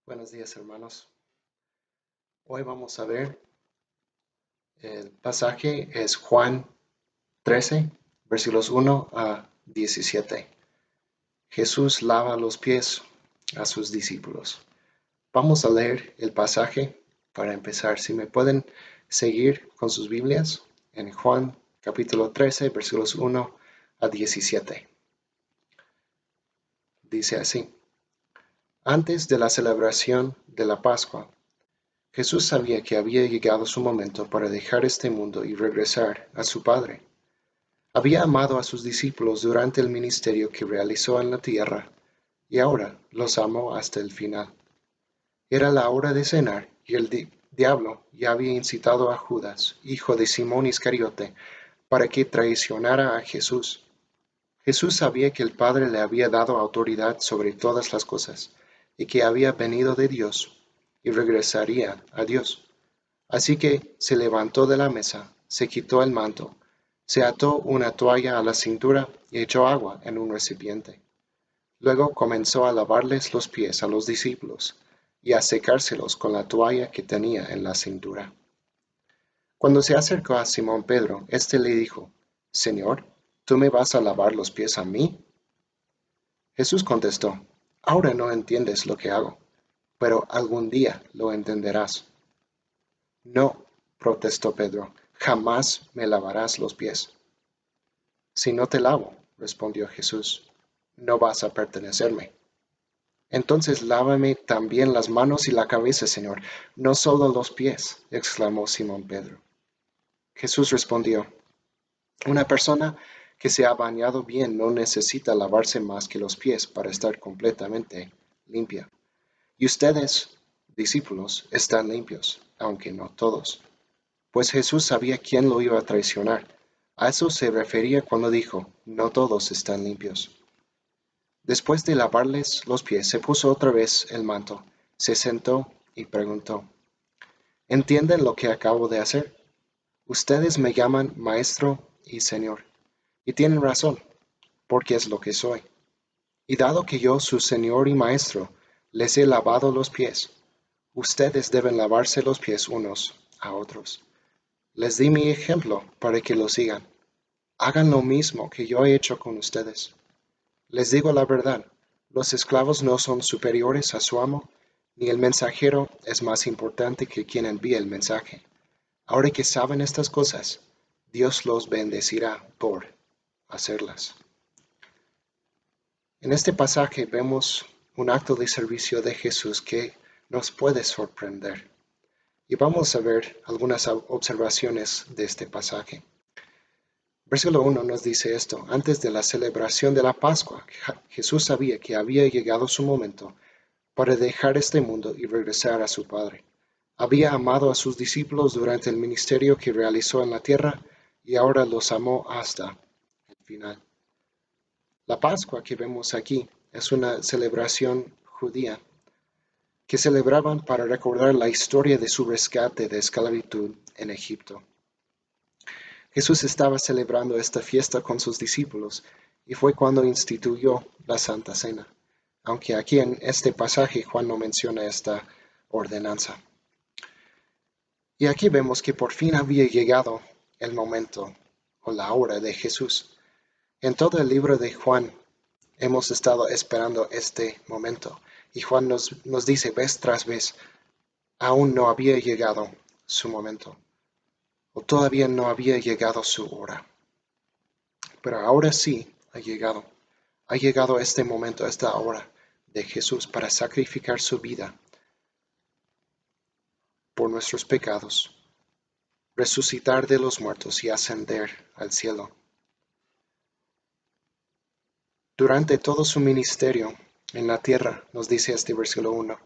Buenos días, hermanos. Hoy vamos a ver el pasaje es Juan 13, versículos 1 a 17. Jesús lava los pies a sus discípulos. Vamos a leer el pasaje para empezar. Si me pueden seguir con sus Biblias en Juan capítulo 13, versículos 1 a 17. Dice así: Antes de la celebración de la Pascua, Jesús sabía que había llegado su momento para dejar este mundo y regresar a su Padre. Había amado a sus discípulos durante el ministerio que realizó en la tierra, y ahora los amó hasta el final. Era la hora de cenar, y el diablo ya había incitado a Judas, hijo de Simón Iscariote, para que traicionara a Jesús. Jesús sabía que el Padre le había dado autoridad sobre todas las cosas, y que había venido de Dios, y regresaría a Dios. Así que se levantó de la mesa, se quitó el manto, se ató una toalla a la cintura y echó agua en un recipiente. Luego comenzó a lavarles los pies a los discípulos y a secárselos con la toalla que tenía en la cintura. Cuando se acercó a Simón Pedro, éste le dijo: Señor, ¿tú me vas a lavar los pies a mí? Jesús contestó: Ahora no entiendes lo que hago, pero algún día lo entenderás. No, protestó Pedro, jamás me lavarás los pies. Si no te lavo, respondió Jesús, no vas a pertenecerme. Entonces lávame también las manos y la cabeza, Señor, no solo los pies, exclamó Simón Pedro. Jesús respondió: Una persona que se ha bañado bien no necesita lavarse más que los pies para estar completamente limpia. Y ustedes, discípulos, están limpios, aunque no todos. Pues Jesús sabía quién lo iba a traicionar. A eso se refería cuando dijo: no todos están limpios. Después de lavarles los pies, se puso otra vez el manto, se sentó y preguntó: ¿Entienden lo que acabo de hacer? Ustedes me llaman Maestro y Señor, y tienen razón, porque es lo que soy. Y dado que yo, su Señor y Maestro, les he lavado los pies, ustedes deben lavarse los pies unos a otros. Les di mi ejemplo para que lo sigan. Hagan lo mismo que yo he hecho con ustedes. Les digo la verdad, los esclavos no son superiores a su amo, ni el mensajero es más importante que quien envía el mensaje. Ahora que saben estas cosas, Dios los bendecirá por hacerlas. En este pasaje vemos un acto de servicio de Jesús que nos puede sorprender. Y vamos a ver algunas observaciones de este pasaje. Versículo 1 nos dice esto: antes de la celebración de la Pascua, Jesús sabía que había llegado su momento para dejar este mundo y regresar a su Padre. Había amado a sus discípulos durante el ministerio que realizó en la tierra y ahora los amó hasta el final. La Pascua que vemos aquí es una celebración judía que celebraban para recordar la historia de su rescate de esclavitud en Egipto. Jesús estaba celebrando esta fiesta con sus discípulos y fue cuando instituyó la Santa Cena, aunque aquí en este pasaje Juan no menciona esta ordenanza. Y aquí vemos que por fin había llegado el momento o la hora de Jesús. En todo el libro de Juan hemos estado esperando este momento y Juan nos dice vez tras vez: aún no había llegado su momento o todavía no había llegado su hora. Pero ahora sí ha llegado. Ha llegado este momento, esta hora de Jesús para sacrificar su vida por nuestros pecados, resucitar de los muertos y ascender al cielo. Durante todo su ministerio en la tierra, nos dice este versículo 1,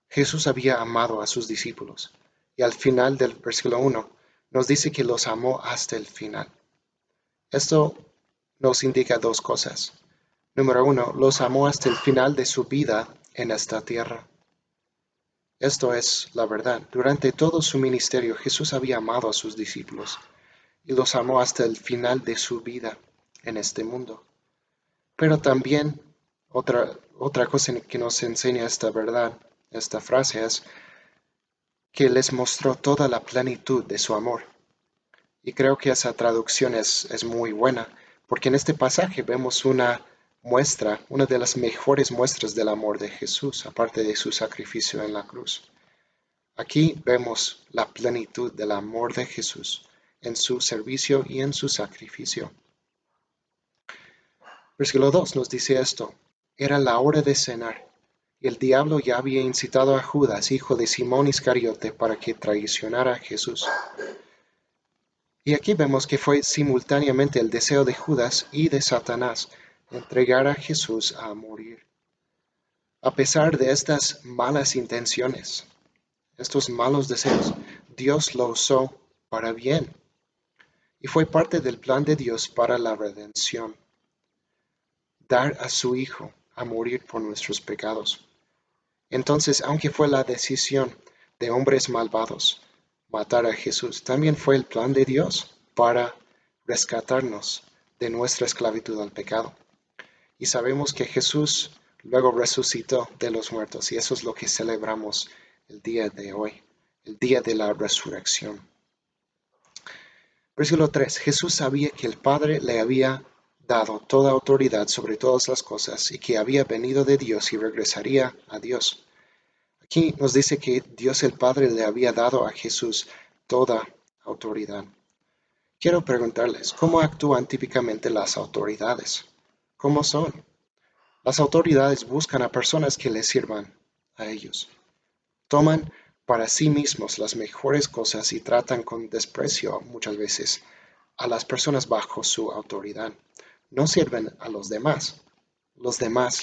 Jesús había amado a sus discípulos. Y al final del versículo 1 nos dice que los amó hasta el final. Esto nos indica dos cosas. Número 1, los amó hasta el final de su vida en esta tierra. Esto es la verdad. Durante todo su ministerio, Jesús había amado a sus discípulos y los amó hasta el final de su vida en este mundo. Pero también otra cosa que nos enseña esta verdad esta frase es que les mostró toda la plenitud de su amor. Y creo que esa traducción es muy buena, porque en este pasaje vemos una de las mejores muestras del amor de Jesús, aparte de su sacrificio en la cruz. Aquí vemos la plenitud del amor de Jesús en su servicio y en su sacrificio. Versículo 2 nos dice esto: era la hora de cenar, y el diablo ya había incitado a Judas, hijo de Simón Iscariote, para que traicionara a Jesús. Y aquí vemos que fue simultáneamente el deseo de Judas y de Satanás entregar a Jesús a morir. A pesar de estas malas intenciones, estos malos deseos, Dios lo usó para bien. Y fue parte del plan de Dios para la redención: dar a su Hijo a morir por nuestros pecados. Entonces, aunque fue la decisión de hombres malvados matar a Jesús, también fue el plan de Dios para rescatarnos de nuestra esclavitud al pecado. Y sabemos que Jesús luego resucitó de los muertos, y eso es lo que celebramos el día de hoy, el día de la resurrección. Versículo 3. Jesús sabía que el Padre le había dado toda autoridad sobre todas las cosas, y que había venido de Dios y regresaría a Dios. Aquí nos dice que Dios el Padre le había dado a Jesús toda autoridad. Quiero preguntarles, ¿cómo actúan típicamente las autoridades? ¿Cómo son? Las autoridades buscan a personas que les sirvan a ellos. Toman para sí mismos las mejores cosas y tratan con desprecio muchas veces a las personas bajo su autoridad. No sirven a los demás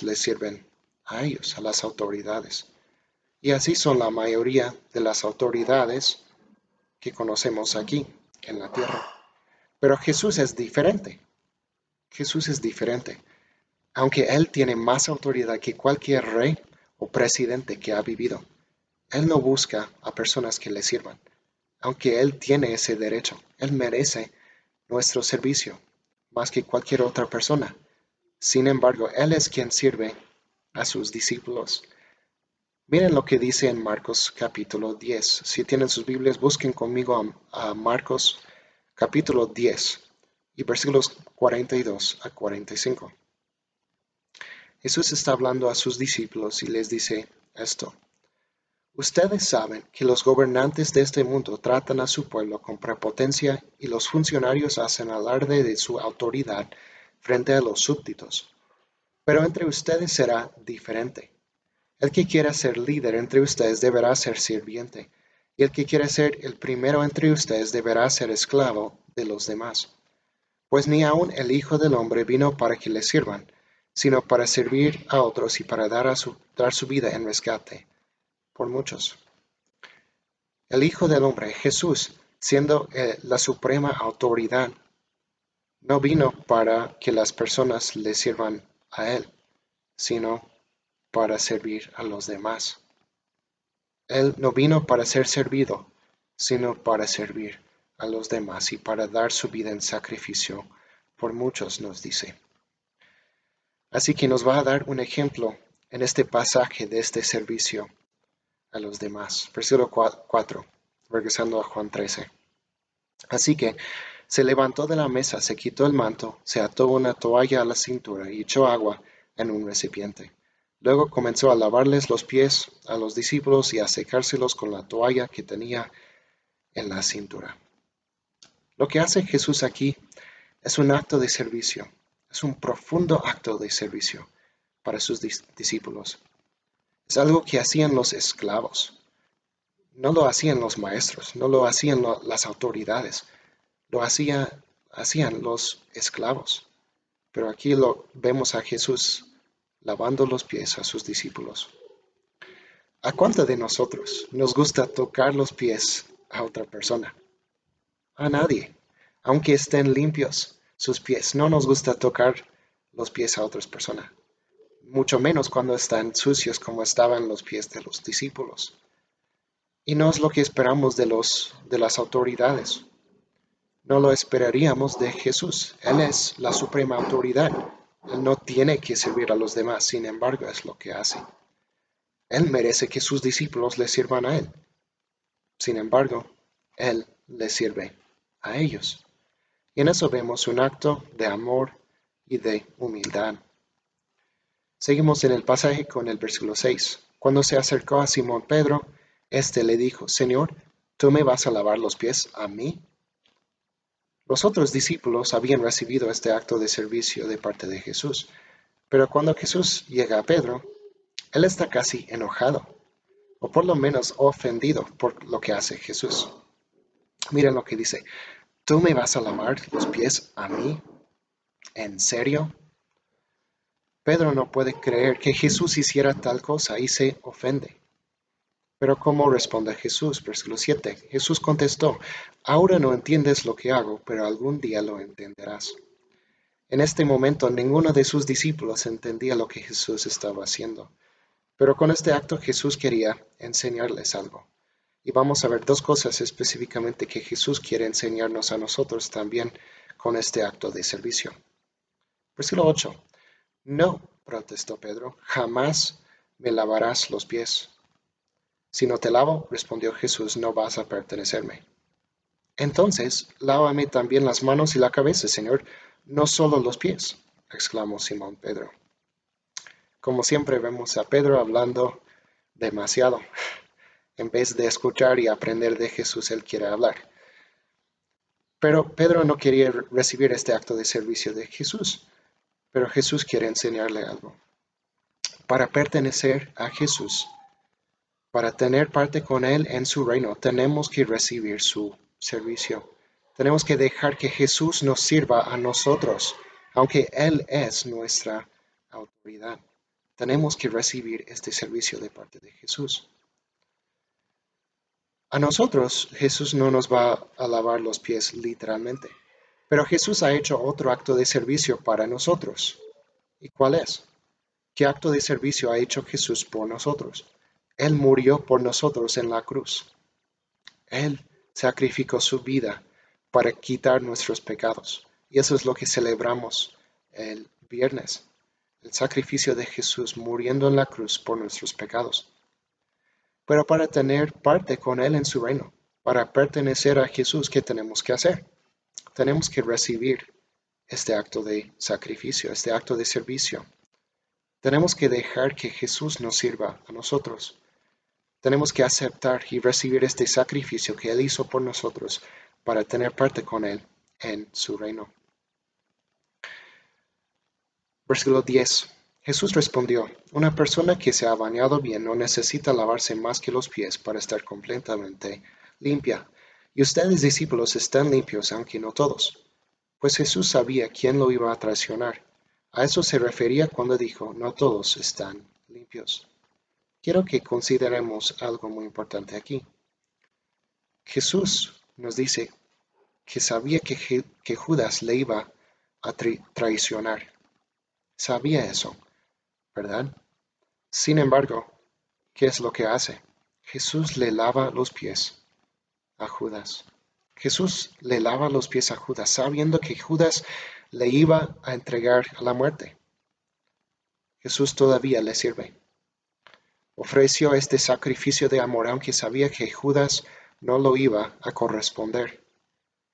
les sirven a ellos, a las autoridades. Y así son la mayoría de las autoridades que conocemos aquí en la tierra. Pero Jesús es diferente. Jesús es diferente. Aunque Él tiene más autoridad que cualquier rey o presidente que ha vivido, Él no busca a personas que le sirvan. Aunque Él tiene ese derecho, Él merece nuestro servicio más que cualquier otra persona. Sin embargo, Él es quien sirve a sus discípulos. Miren lo que dice en Marcos capítulo 10. Si tienen sus Biblias, busquen conmigo a Marcos capítulo 10 y versículos 42 a 45. Jesús está hablando a sus discípulos y les dice esto: ustedes saben que los gobernantes de este mundo tratan a su pueblo con prepotencia y los funcionarios hacen alarde de su autoridad frente a los súbditos. Pero entre ustedes será diferente. El que quiera ser líder entre ustedes deberá ser sirviente, y el que quiera ser el primero entre ustedes deberá ser esclavo de los demás. Pues ni aun el Hijo del Hombre vino para que le sirvan, sino para servir a otros y para dar su vida en rescate por muchos. El Hijo del Hombre, Jesús, siendo la suprema autoridad, no vino para que las personas le sirvan a Él, sino para servir a los demás. Él no vino para ser servido, sino para servir a los demás y para dar su vida en sacrificio por muchos, nos dice. Así que nos va a dar un ejemplo en este pasaje de este servicio a los demás. Versículo 4, regresando a Juan 13. Así que se levantó de la mesa, se quitó el manto, se ató una toalla a la cintura y echó agua en un recipiente. Luego comenzó a lavarles los pies a los discípulos y a secárselos con la toalla que tenía en la cintura. Lo que hace Jesús aquí es un acto de servicio, es un profundo acto de servicio para sus discípulos. Es algo que hacían los esclavos. No lo hacían los maestros, no lo hacían las autoridades, lo hacían los esclavos. Pero aquí lo vemos a Jesús lavando los pies a sus discípulos. ¿A cuánto de nosotros nos gusta tocar los pies a otra persona? A nadie. Aunque estén limpios sus pies, no nos gusta tocar los pies a otras personas. Mucho menos cuando están sucios como estaban los pies de los discípulos. Y no es lo que esperamos de las autoridades. No lo esperaríamos de Jesús. Él es la suprema autoridad. Él no tiene que servir a los demás, sin embargo, es lo que hace. Él merece que sus discípulos le sirvan a Él. Sin embargo, Él les sirve a ellos. Y en eso vemos un acto de amor y de humildad. Seguimos en el pasaje con el versículo 6. Cuando se acercó a Simón Pedro, éste le dijo, Señor, ¿tú me vas a lavar los pies a mí? Los otros discípulos habían recibido este acto de servicio de parte de Jesús, pero cuando Jesús llega a Pedro, él está casi enojado, o por lo menos ofendido por lo que hace Jesús. Miren lo que dice, ¿tú me vas a lavar los pies a mí? ¿En serio? Pedro no puede creer que Jesús hiciera tal cosa y se ofende. Pero ¿cómo responde Jesús? Versículo 7. Jesús contestó, ahora no entiendes lo que hago, pero algún día lo entenderás. En este momento ninguno de sus discípulos entendía lo que Jesús estaba haciendo. Pero con este acto Jesús quería enseñarles algo. Y vamos a ver dos cosas específicamente que Jesús quiere enseñarnos a nosotros también con este acto de servicio. Versículo 8. No, protestó Pedro, jamás me lavarás los pies. Si no te lavo, respondió Jesús, no vas a pertenecerme. Entonces, lávame también las manos y la cabeza, Señor, no solo los pies, exclamó Simón Pedro. Como siempre vemos a Pedro hablando demasiado. En vez de escuchar y aprender de Jesús, él quiere hablar. Pero Pedro no quería recibir este acto de servicio de Jesús, pero Jesús quiere enseñarle algo. Para pertenecer a Jesús, para tener parte con Él en su reino, tenemos que recibir su servicio. Tenemos que dejar que Jesús nos sirva a nosotros, aunque Él es nuestra autoridad. Tenemos que recibir este servicio de parte de Jesús. A nosotros, Jesús no nos va a lavar los pies literalmente, pero Jesús ha hecho otro acto de servicio para nosotros. ¿Y cuál es? ¿Qué acto de servicio ha hecho Jesús por nosotros? Él murió por nosotros en la cruz. Él sacrificó su vida para quitar nuestros pecados. Y eso es lo que celebramos el viernes. El sacrificio de Jesús muriendo en la cruz por nuestros pecados. Pero para tener parte con Él en su reino, para pertenecer a Jesús, ¿qué tenemos que hacer? Tenemos que recibir este acto de sacrificio, este acto de servicio. Tenemos que dejar que Jesús nos sirva a nosotros. Tenemos que aceptar y recibir este sacrificio que Él hizo por nosotros para tener parte con Él en su reino. Versículo 10. Jesús respondió, una persona que se ha bañado bien no necesita lavarse más que los pies para estar completamente limpia. Y ustedes, discípulos, están limpios, aunque no todos. Pues Jesús sabía quién lo iba a traicionar. A eso se refería cuando dijo, no todos están limpios. Quiero que consideremos algo muy importante aquí. Jesús nos dice que sabía que Judas le iba a traicionar. Sabía eso, ¿verdad? Sin embargo, ¿qué es lo que hace? Jesús le lava los pies a Judas. Jesús le lava los pies a Judas, sabiendo que Judas le iba a entregar a la muerte. Jesús todavía le sirve. Ofreció este sacrificio de amor, aunque sabía que Judas no lo iba a corresponder.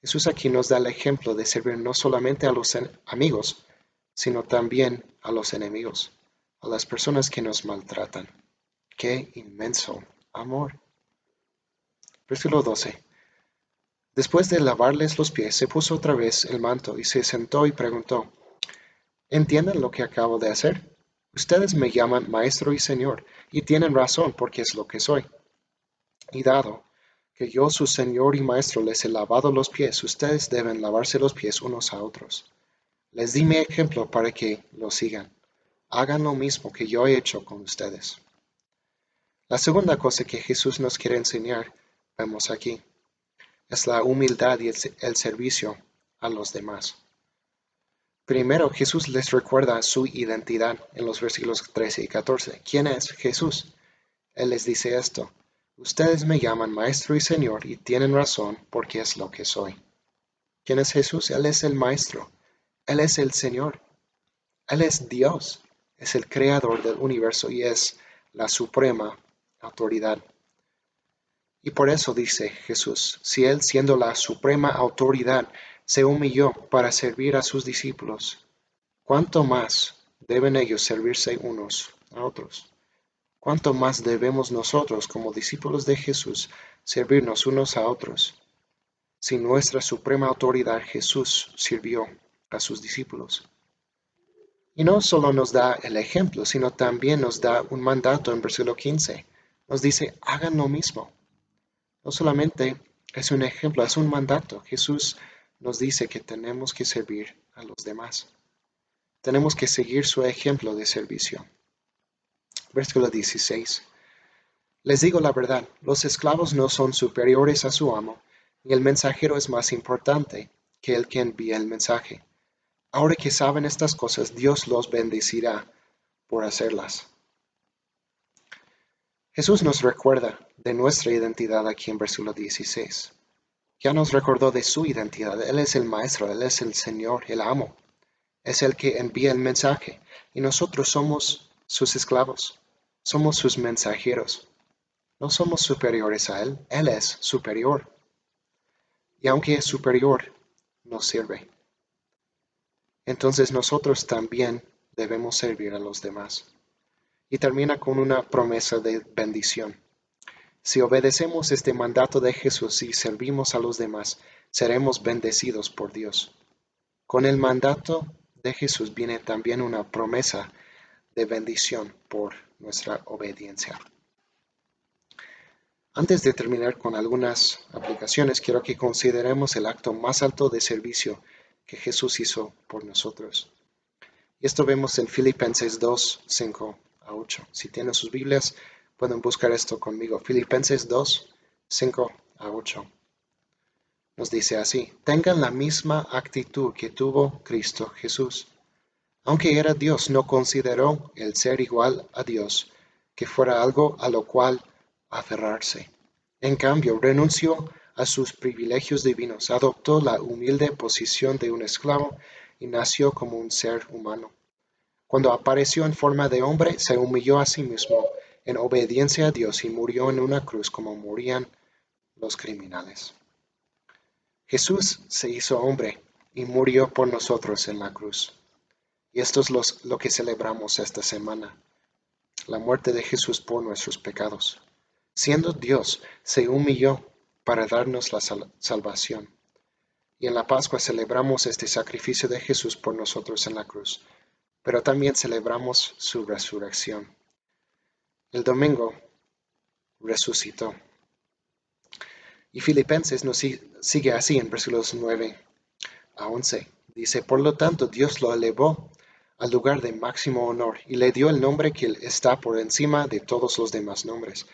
Jesús aquí nos da el ejemplo de servir no solamente a los amigos, sino también a los enemigos, a las personas que nos maltratan. ¡Qué inmenso amor! Versículo 12. Después de lavarles los pies, se puso otra vez el manto y se sentó y preguntó, ¿entienden lo que acabo de hacer? Ustedes me llaman Maestro y Señor, y tienen razón porque es lo que soy. Y dado que yo, su Señor y Maestro, les he lavado los pies, ustedes deben lavarse los pies unos a otros. Les di mi ejemplo para que lo sigan. Hagan lo mismo que yo he hecho con ustedes. La segunda cosa que Jesús nos quiere enseñar, vemos aquí, es la humildad y el servicio a los demás. Primero, Jesús les recuerda su identidad en los versículos 13 y 14. ¿Quién es Jesús? Él les dice esto. Ustedes me llaman Maestro y Señor y tienen razón porque es lo que soy. ¿Quién es Jesús? Él es el Maestro. Él es el Señor. Él es Dios. Es el Creador del universo y es la suprema autoridad. Y por eso dice Jesús, si Él, siendo la suprema autoridad, se humilló para servir a sus discípulos, ¿cuánto más deben ellos servirse unos a otros? ¿Cuánto más debemos nosotros, como discípulos de Jesús, servirnos unos a otros? Si nuestra suprema autoridad Jesús sirvió a sus discípulos. Y no solo nos da el ejemplo, sino también nos da un mandato en versículo 15. Nos dice, hagan lo mismo. No solamente es un ejemplo, es un mandato. Jesús nos dice que tenemos que servir a los demás. Tenemos que seguir su ejemplo de servicio. Versículo 16. Les digo la verdad, los esclavos no son superiores a su amo, y el mensajero es más importante que el que envía el mensaje. Ahora que saben estas cosas, Dios los bendecirá por hacerlas. Jesús nos recuerda de nuestra identidad aquí en versículo 16. Ya nos recordó de su identidad. Él es el Maestro, Él es el Señor, el Amo. Es el que envía el mensaje. Y nosotros somos sus esclavos. Somos sus mensajeros. No somos superiores a Él. Él es superior. Y aunque es superior, nos sirve. Entonces nosotros también debemos servir a los demás. Y termina con una promesa de bendición. Si obedecemos este mandato de Jesús y servimos a los demás, seremos bendecidos por Dios. Con el mandato de Jesús viene también una promesa de bendición por nuestra obediencia. Antes de terminar con algunas aplicaciones, quiero que consideremos el acto más alto de servicio que Jesús hizo por nosotros. Y esto vemos en Filipenses 2, 5 a 8. Si tienen sus Biblias, pueden buscar esto conmigo. Filipenses 2, 5 a 8. Nos dice así, tengan la misma actitud que tuvo Cristo Jesús. Aunque era Dios, no consideró el ser igual a Dios, que fuera algo a lo cual aferrarse. En cambio, renunció a sus privilegios divinos, adoptó la humilde posición de un esclavo y nació como un ser humano. Cuando apareció en forma de hombre, se humilló a sí mismo en obediencia a Dios y murió en una cruz como morían los criminales. Jesús se hizo hombre y murió por nosotros en la cruz. Y esto es lo que celebramos esta semana, la muerte de Jesús por nuestros pecados. Siendo Dios, se humilló para darnos la salvación. Y en la Pascua celebramos este sacrificio de Jesús por nosotros en la cruz, pero también celebramos su resurrección. El domingo resucitó. Y Filipenses nos sigue así en versículos 9 a 11. Dice, por lo tanto, Dios lo elevó al lugar de máximo honor y le dio el nombre que está por encima de todos los demás nombres,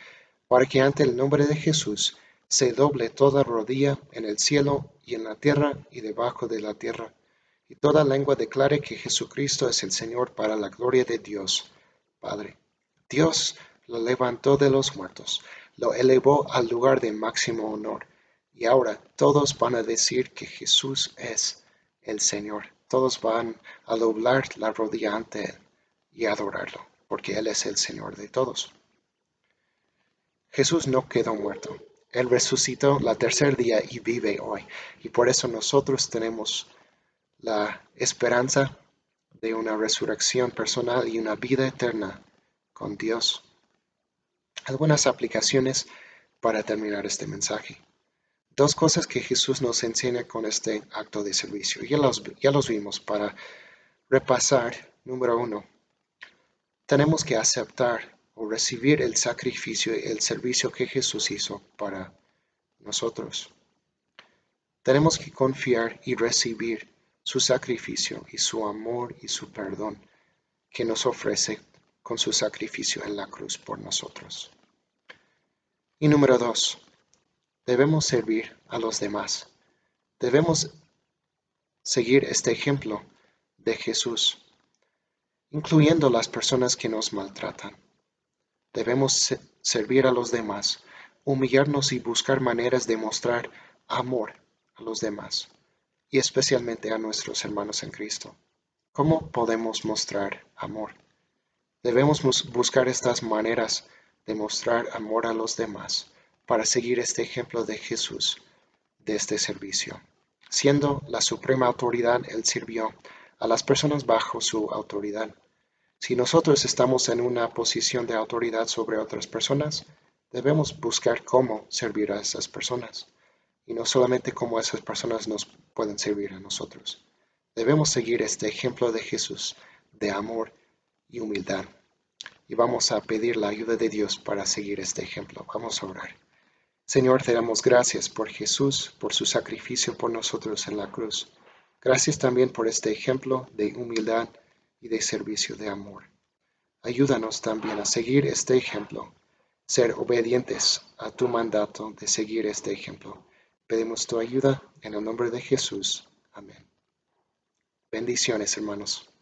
para que ante el nombre de Jesús se doble toda rodilla en el cielo y en la tierra y debajo de la tierra, y toda lengua declare que Jesucristo es el Señor para la gloria de Dios Padre. Dios lo levantó de los muertos, lo elevó al lugar de máximo honor, y ahora todos van a decir que Jesús es el Señor. Todos van a doblar la rodilla ante Él y adorarlo, porque Él es el Señor de todos. Jesús no quedó muerto. Él resucitó el tercer día y vive hoy. Y por eso nosotros tenemos la esperanza de una resurrección personal y una vida eterna con Dios. Algunas aplicaciones para terminar este mensaje. Dos cosas que Jesús nos enseña con este acto de servicio. Ya los vimos. Para repasar, número 1, tenemos que aceptar o recibir el sacrificio y el servicio que Jesús hizo para nosotros. Tenemos que confiar y recibir su sacrificio y su amor y su perdón que nos ofrece con su sacrificio en la cruz por nosotros. Y número 2, debemos servir a los demás. Debemos seguir este ejemplo de Jesús, incluyendo las personas que nos maltratan. Debemos servir a los demás, humillarnos y buscar maneras de mostrar amor a los demás, y especialmente a nuestros hermanos en Cristo. ¿Cómo podemos mostrar amor? Debemos buscar estas maneras de mostrar amor a los demás para seguir este ejemplo de Jesús de este servicio. Siendo la suprema autoridad, Él sirvió a las personas bajo su autoridad. Si nosotros estamos en una posición de autoridad sobre otras personas, debemos buscar cómo servir a esas personas, y no solamente cómo esas personas nos pueden servir a nosotros. Debemos seguir este ejemplo de Jesús de amor y humildad. Y vamos a pedir la ayuda de Dios para seguir este ejemplo. Vamos a orar. Señor, te damos gracias por Jesús, por su sacrificio por nosotros en la cruz. Gracias también por este ejemplo de humildad y de servicio de amor. Ayúdanos también a seguir este ejemplo, ser obedientes a tu mandato de seguir este ejemplo. Pedimos tu ayuda en el nombre de Jesús. Amén. Bendiciones, hermanos.